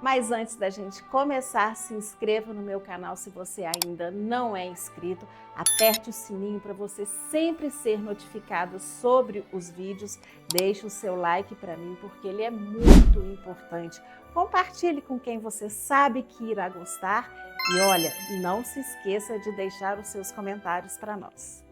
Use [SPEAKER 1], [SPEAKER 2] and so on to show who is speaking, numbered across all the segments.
[SPEAKER 1] Mas antes da gente começar, se inscreva no meu canal se você ainda não é inscrito. Aperte o sininho para você sempre ser notificado sobre os vídeos. Deixe o seu like para mim, porque ele é muito importante. Compartilhe com quem você sabe que irá gostar. E olha, não se esqueça de deixar os seus comentários para nós.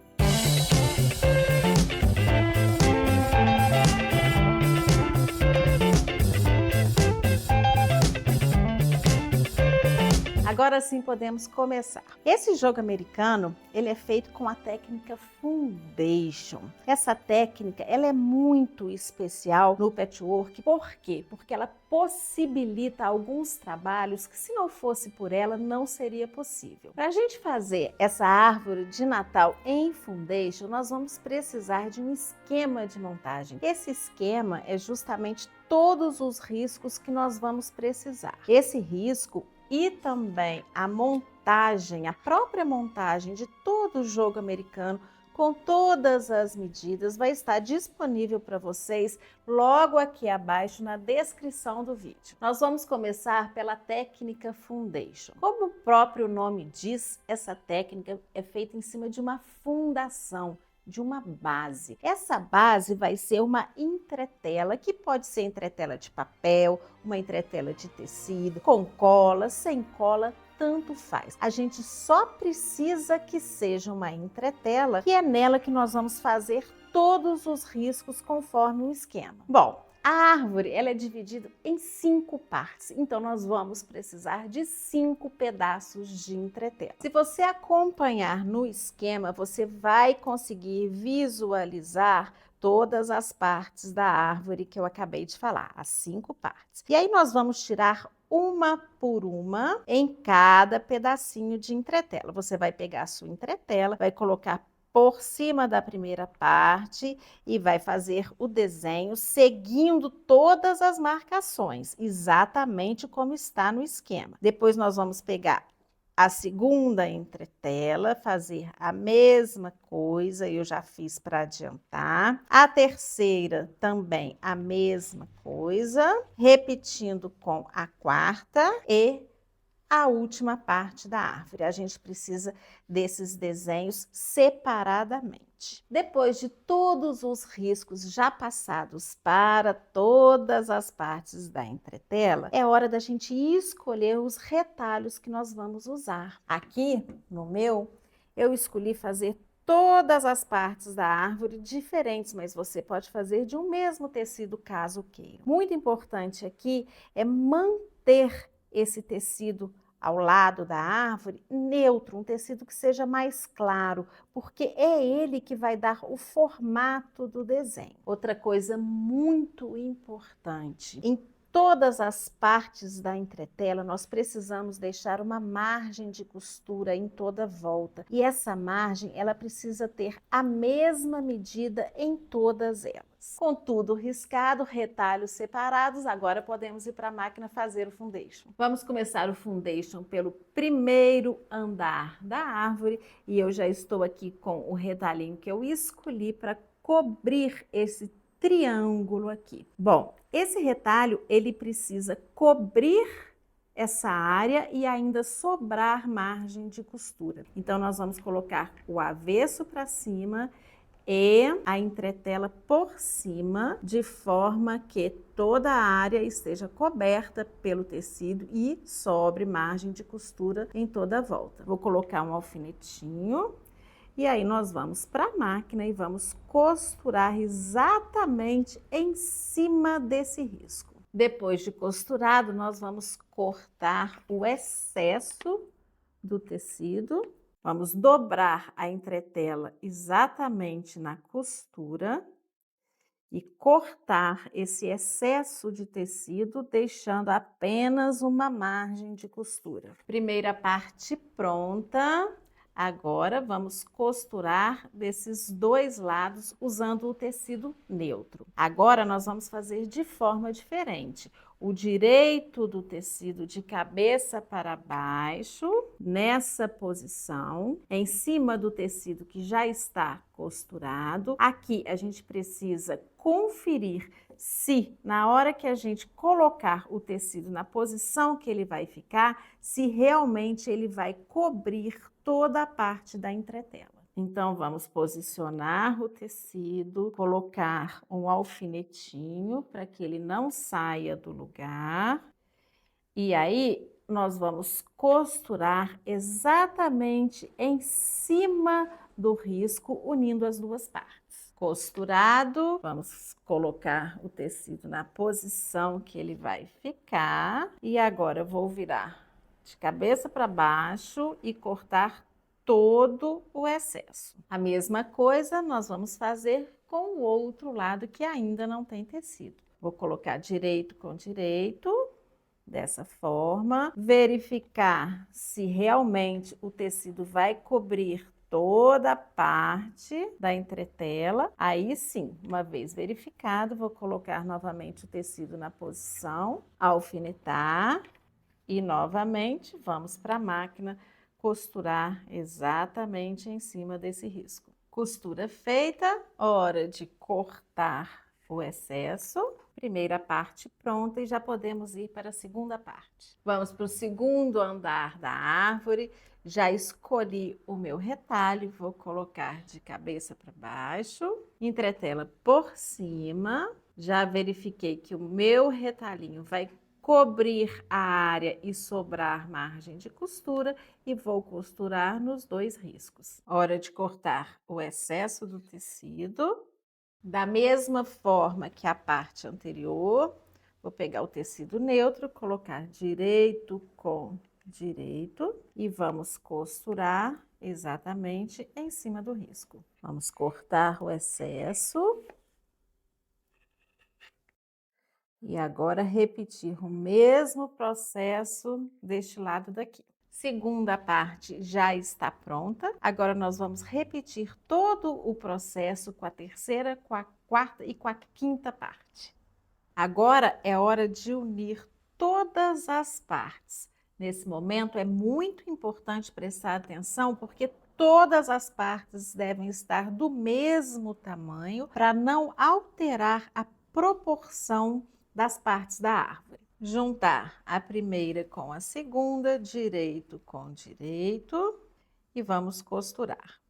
[SPEAKER 1] Agora sim podemos começar. Esse jogo americano, ele é feito com a técnica Foundation. Essa técnica, ela é muito especial no patchwork. Por quê? Porque ela possibilita alguns trabalhos que, se não fosse por ela, não seria possível. Para a gente fazer essa árvore de Natal em Foundation, nós vamos precisar de um esquema de montagem. Esse esquema é justamente todos os riscos que nós vamos precisar. Esse risco e também a montagem, a própria montagem de todo o jogo americano, com todas as medidas, vai estar disponível para vocês logo aqui abaixo na descrição do vídeo. Nós vamos começar pela técnica Foundation. Como o próprio nome diz, essa técnica é feita em cima de uma fundação, de uma base. Essa base vai ser uma entretela, que pode ser entretela de papel, uma entretela de tecido, com cola, sem cola, tanto faz. A gente só precisa que seja uma entretela, que é nela que nós vamos fazer todos os riscos conforme o esquema. Bom, a árvore, ela é dividida em 5 partes, então nós vamos precisar de 5 pedaços de entretela. Se você acompanhar no esquema, você vai conseguir visualizar todas as partes da árvore que eu acabei de falar, as 5 partes. E aí nós vamos tirar uma por uma em cada pedacinho de entretela. Você vai pegar a sua entretela, vai colocar por cima da primeira parte e vai fazer o desenho seguindo todas as marcações, exatamente como está no esquema. Depois nós vamos pegar a segunda entretela, fazer a mesma coisa, eu já fiz para adiantar. A terceira também a mesma coisa, repetindo com a quarta e a última parte da árvore. A gente precisa desses desenhos separadamente. Depois de todos os riscos já passados para todas as partes da entretela, é hora da gente escolher os retalhos que nós vamos usar. Aqui no meu, eu escolhi fazer todas as partes da árvore diferentes, mas você pode fazer de um mesmo tecido caso queira. Muito importante aqui é manter esse tecido ao lado da árvore neutro, um tecido que seja mais claro, porque é ele que vai dar o formato do desenho. Outra coisa muito importante, em todas as partes da entretela, nós precisamos deixar uma margem de costura em toda a volta. E essa margem, ela precisa ter a mesma medida em todas elas. Com tudo riscado, retalhos separados, agora podemos ir para a máquina fazer o Foundation. Vamos começar o Foundation pelo primeiro andar da árvore e eu já estou aqui com o retalhinho que eu escolhi para cobrir esse triângulo aqui. Bom, esse retalho, ele precisa cobrir essa área e ainda sobrar margem de costura. Então, nós vamos colocar o avesso para cima e a entretela por cima, de forma que toda a área esteja coberta pelo tecido e sobre margem de costura em toda a volta. Vou colocar um alfinetinho. E aí nós vamos para a máquina e vamos costurar exatamente em cima desse risco. Depois de costurado, nós vamos cortar o excesso do tecido. Vamos dobrar a entretela exatamente na costura e cortar esse excesso de tecido, deixando apenas uma margem de costura. Primeira parte pronta. Agora, vamos costurar desses dois lados usando o tecido neutro. Agora, nós vamos fazer de forma diferente. o direito do tecido de cabeça para baixo, nessa posição, em cima do tecido que já está costurado. Aqui a gente precisa conferir se, na hora que a gente colocar o tecido na posição que ele vai ficar, se realmente ele vai cobrir toda a parte da entretela. Então, vamos posicionar o tecido, colocar um alfinetinho para que ele não saia do lugar. E aí, nós vamos costurar exatamente em cima do risco, unindo as duas partes. Costurado, vamos colocar o tecido na posição que ele vai ficar. E agora eu vou virar de cabeça para baixo e cortar todo o excesso. A mesma coisa nós vamos fazer com o outro lado que ainda não tem tecido. Vou colocar direito com direito, dessa forma, verificar se realmente o tecido vai cobrir toda a parte da entretela. Aí sim, uma vez verificado, vou colocar novamente o tecido na posição, alfinetar e novamente vamos para a máquina costurar exatamente em cima desse risco. Costura feita, hora de cortar o excesso. Primeira parte pronta e já podemos ir para a segunda parte. Vamos para o segundo andar da árvore. Já escolhi o meu retalho, vou colocar de cabeça para baixo, entretela por cima. Já verifiquei que o meu retalhinho vai cobrir a área e sobrar margem de costura e vou costurar nos dois riscos. Hora de cortar o excesso do tecido. Da mesma forma que a parte anterior, vou pegar o tecido neutro, colocar direito com direito e vamos costurar exatamente em cima do risco. Vamos cortar o excesso. E agora repetir o mesmo processo deste lado daqui. Segunda parte já está pronta. Agora nós vamos repetir todo o processo com a terceira, com a quarta e com a quinta parte. Agora é hora de unir todas as partes. Nesse momento é muito importante prestar atenção porque todas as partes devem estar do mesmo tamanho para não alterar a proporção das partes da árvore. Juntar a primeira com a segunda, direito com direito e vamos costurar.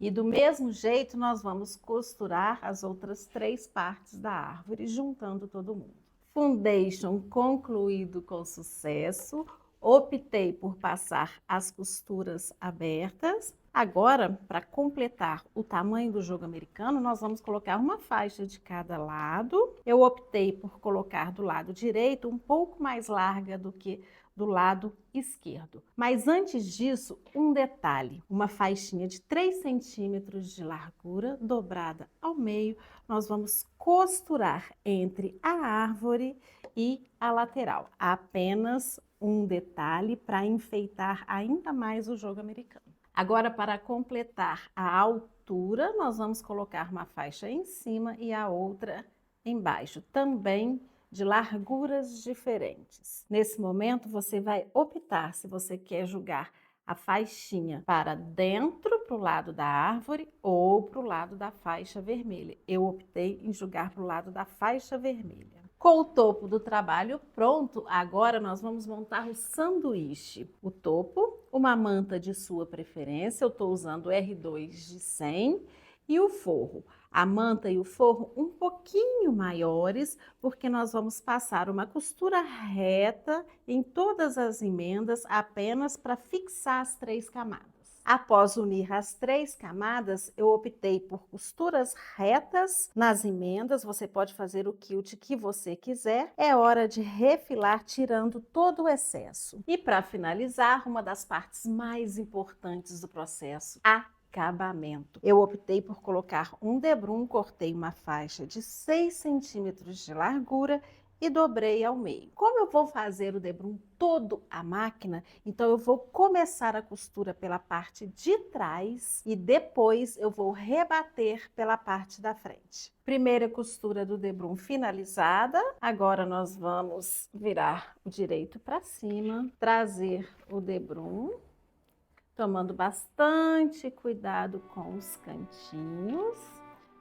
[SPEAKER 1] E do mesmo jeito nós vamos costurar as outras 3 partes da árvore, juntando todo mundo. Foundation concluído com sucesso. Optei por passar as costuras abertas. Agora, para completar o tamanho do jogo americano, nós vamos colocar uma faixa de cada lado. Eu optei por colocar do lado direito um pouco mais larga do que do lado esquerdo. Mas antes disso, um detalhe, uma faixinha de 3 centímetros de largura, dobrada ao meio, nós vamos costurar entre a árvore e a lateral. Apenas um detalhe para enfeitar ainda mais o jogo americano. Agora, para completar a altura, nós vamos colocar uma faixa em cima e a outra embaixo, também de larguras diferentes. Nesse momento, você vai optar se você quer jogar a faixinha para dentro, para o lado da árvore, ou para o lado da faixa vermelha. Eu optei em jogar para o lado da faixa vermelha. Com o topo do trabalho pronto, agora nós vamos montar o sanduíche. O topo, uma manta de sua preferência, eu estou usando R2 de 100, e o forro. A manta e o forro um pouquinho maiores, porque nós vamos passar uma costura reta em todas as emendas, apenas para fixar as 3 camadas. Após unir as 3 camadas, eu optei por costuras retas nas emendas. Você pode fazer o quilt que você quiser. É hora de refilar, tirando todo o excesso. E para finalizar, uma das partes mais importantes do processo, acabamento. Eu optei por colocar um debrum, cortei uma faixa de 6 centímetros de largura e dobrei ao meio. Como eu vou fazer o debrum todo à máquina, então eu vou começar a costura pela parte de trás e depois eu vou rebater pela parte da frente. Primeira costura do debrum finalizada. Agora nós vamos virar o direito para cima, trazer o debrum, tomando bastante cuidado com os cantinhos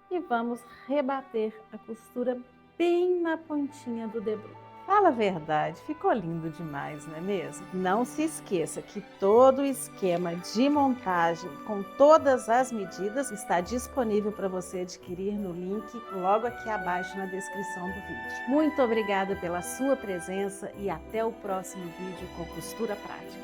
[SPEAKER 1] e vamos rebater a costura bem na pontinha do debrum. Fala a verdade, ficou lindo demais, não é mesmo? Não se esqueça que todo o esquema de montagem com todas as medidas está disponível para você adquirir no link logo aqui abaixo na descrição do vídeo. Muito obrigada pela sua presença e até o próximo vídeo com costura prática.